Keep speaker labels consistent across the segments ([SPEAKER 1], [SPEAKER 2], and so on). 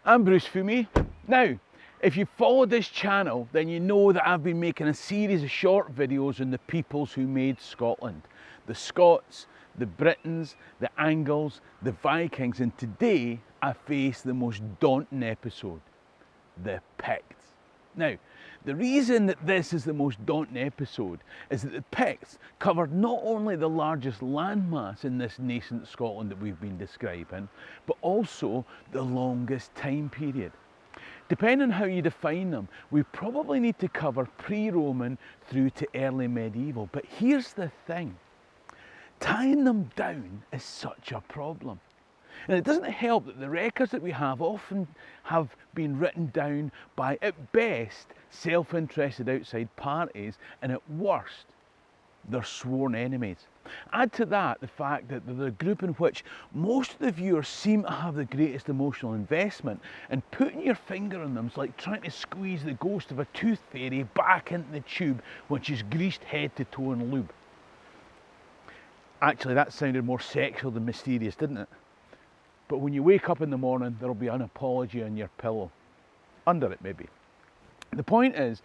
[SPEAKER 1] I'm Bruce Fummey. Now, if you've followed this channel, then you know that I've been making a series of short videos on the peoples who made Scotland. The Scots, the Britons, the Angles, the Vikings, and today I face the most daunting episode, the Picts. Now, the reason that this is the most daunting episode is that the Picts covered not only the largest landmass in this nascent Scotland that we've been describing, but also the longest time period. Depending on how you define them, we probably need to cover pre-Roman through to early medieval. But here's the thing, tying them down is such a problem. And it doesn't help that the records that we have often have been written down by, at best, self-interested outside parties, and at worst, their sworn enemies. Add to that the fact that they're the group in which most of the viewers seem to have the greatest emotional investment, and putting your finger on them is like trying to squeeze the ghost of a tooth fairy back into the tube when she's greased head to toe in lube. Actually, that sounded more sexual than mysterious, didn't it? But when you wake up in the morning, there'll be an apology on your pillow. Under it, maybe. The point is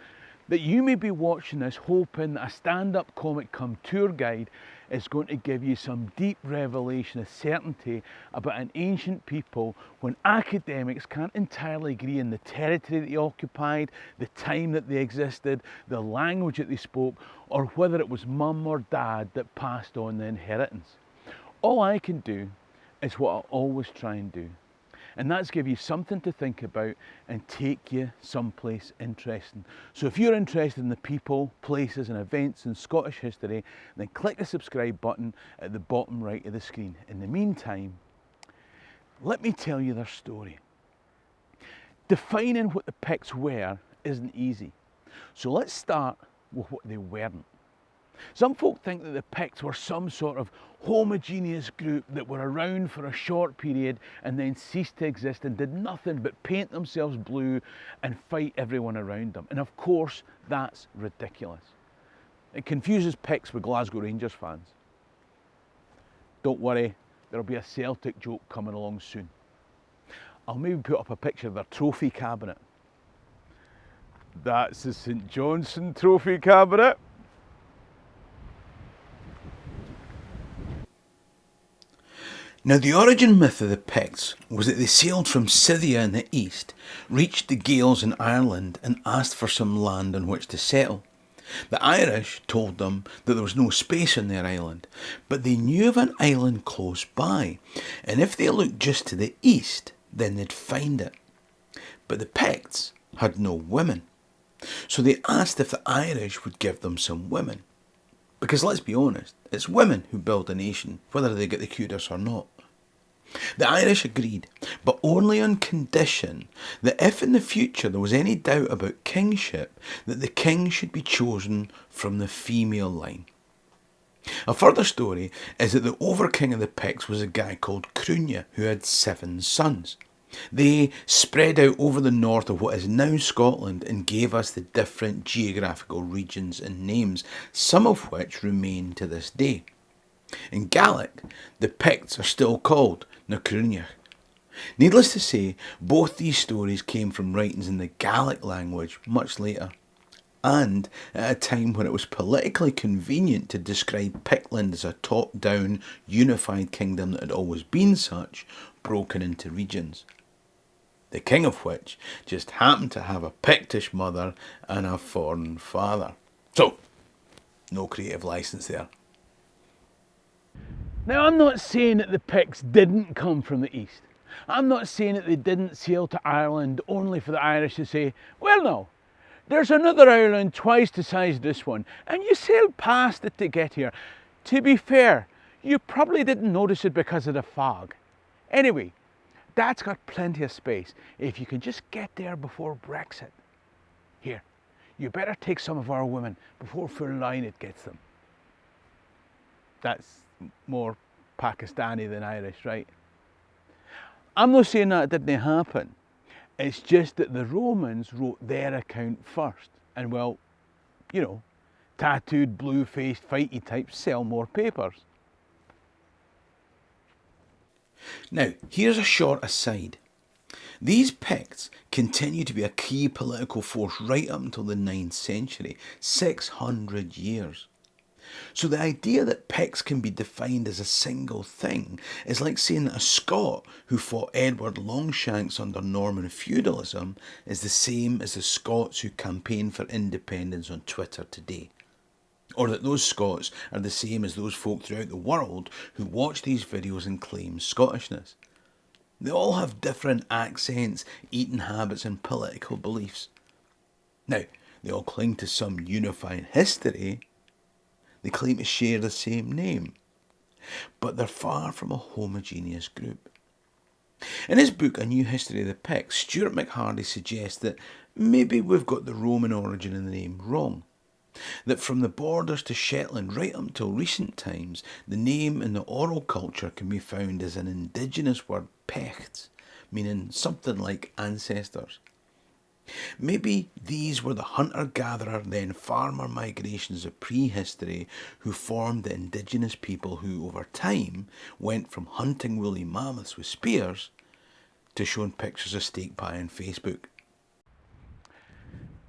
[SPEAKER 1] that you may be watching this hoping that a stand-up comic come tour guide is going to give you some deep revelation of certainty about an ancient people when academics can't entirely agree on the territory that they occupied, the time that they existed, the language that they spoke, or whether it was mum or dad that passed on the inheritance. All I can do is what I always try and do, and that's give you something to think about and take you someplace interesting. So if you're interested in the people, places and events in Scottish history, then click the subscribe button at the bottom right of the screen. In the meantime, let me tell you their story. Defining what the Picts were isn't easy, so let's start with what they weren't. Some folk think that the Picts were some sort of homogeneous group that were around for a short period and then ceased to exist and did nothing but paint themselves blue and fight everyone around them. And of course, that's ridiculous. It confuses Picts with Glasgow Rangers fans. Don't worry, there'll be a Celtic joke coming along soon. I'll maybe put up a picture of their trophy cabinet. That's the St Johnstone trophy cabinet. Now, the origin myth of the Picts was that they sailed from Scythia in the east, reached the Gaels in Ireland and asked for some land on which to settle. The Irish told them that there was no space on their island, but they knew of an island close by, and if they looked just to the east, then they'd find it. But the Picts had no women, so they asked if the Irish would give them some women. Because let's be honest, it's women who build a nation, whether they get the kudos or not. The Irish agreed, but only on condition that if in the future there was any doubt about kingship, that the king should be chosen from the female line. A further story is that the over-king of the Picts was a guy called Crunya, who had 7 sons. They spread out over the north of what is now Scotland and gave us the different geographical regions and names, some of which remain to this day. In Gaelic, the Picts are still called na Cruinnich. Needless to say, both these stories came from writings in the Gaelic language much later, and at a time when it was politically convenient to describe Pictland as a top-down, unified kingdom that had always been such, broken into regions. The king of which just happened to have a Pictish mother and a foreign father. So, no creative license there. Now, I'm not saying that the Picts didn't come from the east. I'm not saying that they didn't sail to Ireland only for the Irish to say, well, no, there's another island twice the size of this one, and you sailed past it to get here. To be fair, you probably didn't notice it because of the fog. Anyway, that's got plenty of space if you can just get there before Brexit. Here, you better take some of our women before full line it gets them. That's more Pakistani than Irish, right? I'm not saying that didn't happen. It's just that the Romans wrote their account first. And well, you know, tattooed, blue-faced, fighty types sell more papers. Now, here's a short aside. These Picts continue to be a key political force right up until the 9th century, 600 years. So the idea that Picts can be defined as a single thing is like saying that a Scot who fought Edward Longshanks under Norman feudalism is the same as the Scots who campaign for independence on Twitter today. Or that those Scots are the same as those folk throughout the world who watch these videos and claim Scottishness. They all have different accents, eating habits and political beliefs. Now, they all cling to some unifying history. They claim to share the same name. But they're far from a homogeneous group. In his book, A New History of the Picts, Stuart McHardy suggests that maybe we've got the Roman origin of the name wrong. That from the borders to Shetland right up until recent times, the name in the oral culture can be found as an indigenous word, Picts, meaning something like ancestors. Maybe these were the hunter-gatherer, then farmer migrations of prehistory who formed the indigenous people who, over time, went from hunting woolly mammoths with spears to showing pictures of steak pie on Facebook.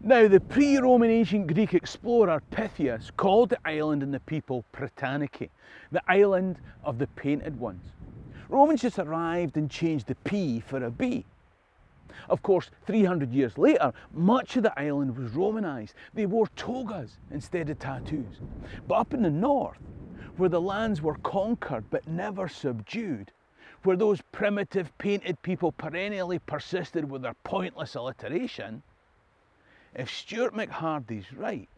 [SPEAKER 1] Now, the pre-Roman ancient Greek explorer Pythias called the island and the people Britannici, the island of the painted ones. Romans just arrived and changed the P for a B. Of course, 300 years later, much of the island was Romanised. They wore togas instead of tattoos. But up in the north, where the lands were conquered but never subdued, where those primitive painted people perennially persisted with their pointless alliteration, if Stuart McHardy's right,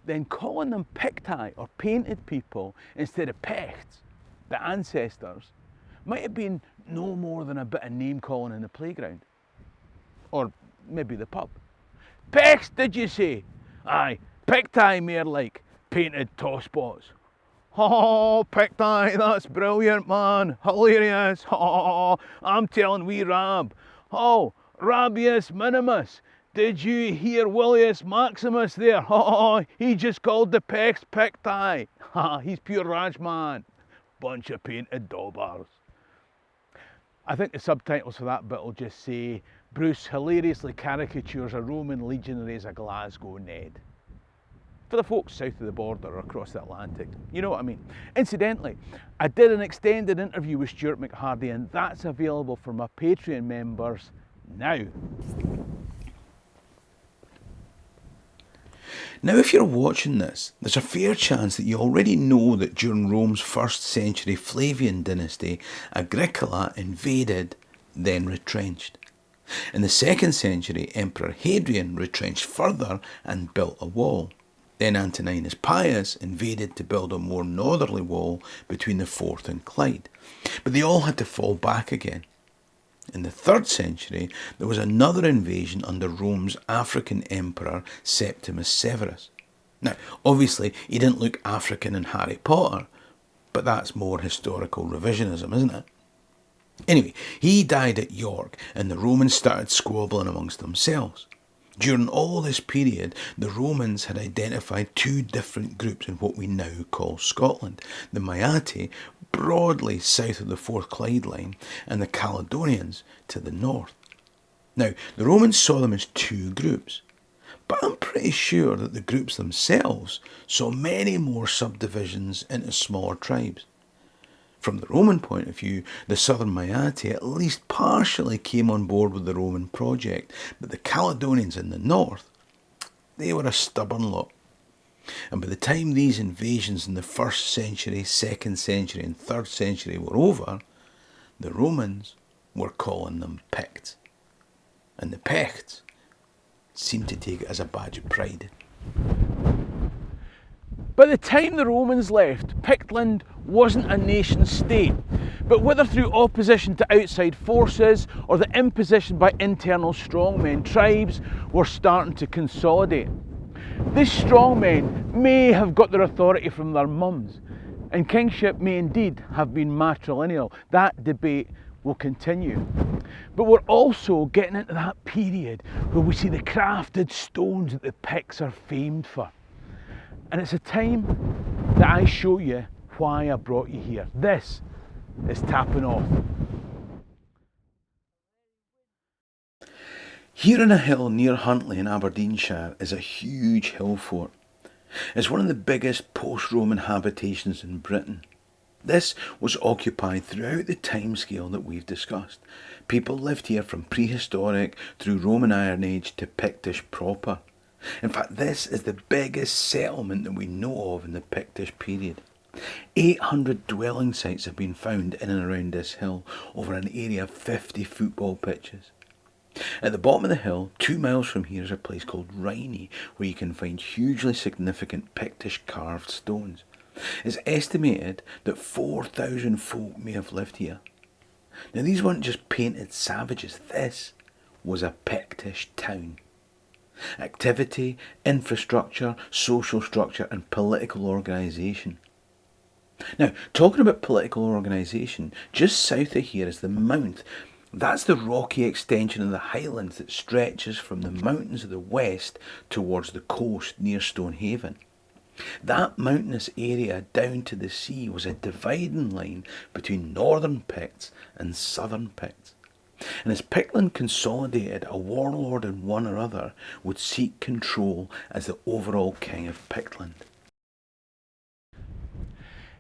[SPEAKER 1] then calling them Picti, or painted people, instead of Picts, the ancestors, might have been no more than a bit of name calling in the playground. Or maybe the pub. Picts, did you say? Aye, Picti mere like painted tosspots. Oh, Picti, that's brilliant, man. Hilarious. Oh, I'm telling wee Rab. Oh, Rabius Minimus. Did you hear Willius Maximus there? Oh, he just called the Picts Picti. Ha, he's pure Rajman. Bunch of painted daubers. I think the subtitles for that bit will just say, Bruce hilariously caricatures a Roman legionary as a Glasgow Ned. For the folks south of the border or across the Atlantic, you know what I mean. Incidentally, I did an extended interview with Stuart McHardy, and that's available for my Patreon members now. Now, if you're watching this, there's a fair chance that you already know that during Rome's 1st century Flavian dynasty, Agricola invaded, then retrenched. In the 2nd century, Emperor Hadrian retrenched further and built a wall. Then Antoninus Pius invaded to build a more northerly wall between the Forth and Clyde. But they all had to fall back again. In the 3rd century, there was another invasion under Rome's African emperor Septimus Severus. Now, obviously, he didn't look African in Harry Potter, but that's more historical revisionism, isn't it? Anyway, he died at York, and the Romans started squabbling amongst themselves. During all this period, the Romans had identified two different groups in what we now call Scotland. The Maati, broadly south of the Forth Clyde line, and the Caledonians to the north. Now, the Romans saw them as two groups, but I'm pretty sure that the groups themselves saw many more subdivisions into smaller tribes. From the Roman point of view, the southern Maati at least partially came on board with the Roman project, but the Caledonians in the north, they were a stubborn lot. And by the time these invasions in the 1st century, 2nd century and 3rd century were over, the Romans were calling them Picts. And the Picts seemed to take it as a badge of pride. By the time the Romans left, Pictland wasn't a nation state, but whether through opposition to outside forces or the imposition by internal strongmen, tribes were starting to consolidate. These strongmen may have got their authority from their mums, and kingship may indeed have been matrilineal. That debate will continue. But we're also getting into that period where we see the crafted stones that the Picts are famed for. And it's a time that I show you why I brought you here. This is Tapping Off. Here on a hill near Huntly in Aberdeenshire is a huge hill fort. It's one of the biggest post-Roman habitations in Britain. This was occupied throughout the timescale that we've discussed. People lived here from prehistoric through Roman Iron Age to Pictish proper. In fact, this is the biggest settlement that we know of in the Pictish period. 800 dwelling sites have been found in and around this hill over an area of 50 football pitches. At the bottom of the hill, 2 miles from here, is a place called Riney, where you can find hugely significant Pictish carved stones. It's estimated that 4,000 folk may have lived here. Now, these weren't just painted savages, this was a Pictish town. Activity, infrastructure, social structure and political organisation. Now, talking about political organisation, just south of here is the Mount. That's the rocky extension of the Highlands that stretches from the mountains of the west towards the coast near Stonehaven. That mountainous area down to the sea was a dividing line between northern Picts and southern Picts. And as Pictland consolidated, a warlord and one or other would seek control as the overall king of Pictland.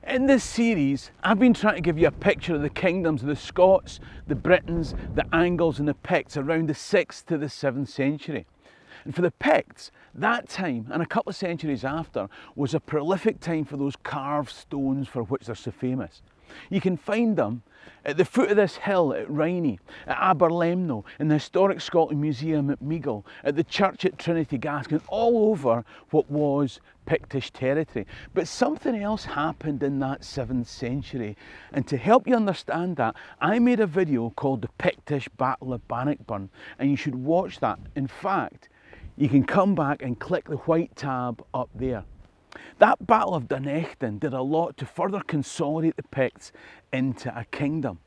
[SPEAKER 1] In this series, I've been trying to give you a picture of the kingdoms of the Scots, the Britons, the Angles and the Picts around the 6th to the 7th century. And for the Picts, that time, and a couple of centuries after, was a prolific time for those carved stones for which they're so famous. You can find them at the foot of this hill at Riney, at Aberlemno, in the Historic Scotland Museum at Meagle, at the church at Trinity Gaskin, all over what was Pictish territory. But something else happened in that 7th century, and to help you understand that, I made a video called The Pictish Battle of Bannockburn, and you should watch that. In fact, you can come back and click the white tab up there. That Battle of Dunechtan did a lot to further consolidate the Picts into a kingdom.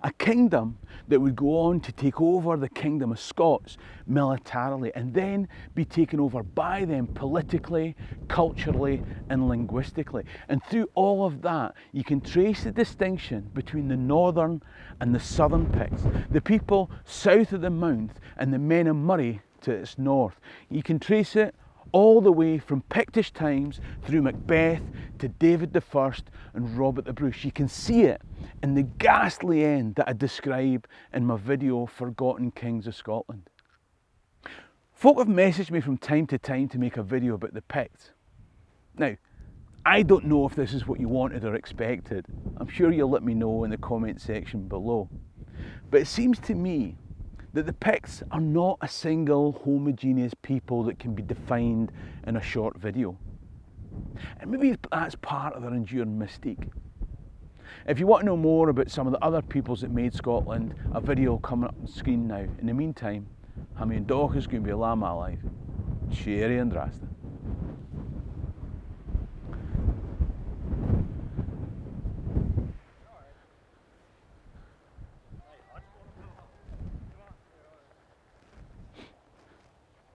[SPEAKER 1] A kingdom that would go on to take over the kingdom of Scots militarily and then be taken over by them politically, culturally and linguistically. And through all of that, you can trace the distinction between the northern and the southern Picts, the people south of the Mount and the men of Murray to its north. You can trace it all the way from Pictish times through Macbeth to David I and Robert the Bruce. You can see it in the ghastly end that I describe in my video Forgotten Kings of Scotland. Folk have messaged me from time to time to make a video about the Picts. Now, I don't know if this is what you wanted or expected. I'm sure you'll let me know in the comment section below. But it seems to me that the Picts are not a single homogeneous people that can be defined in a short video. And maybe that's part of their enduring mystique. If you want to know more about some of the other peoples that made Scotland, a video coming up on the screen now. In the meantime, ha' mi an dóchas gún be lama alive. Cheery and drasta.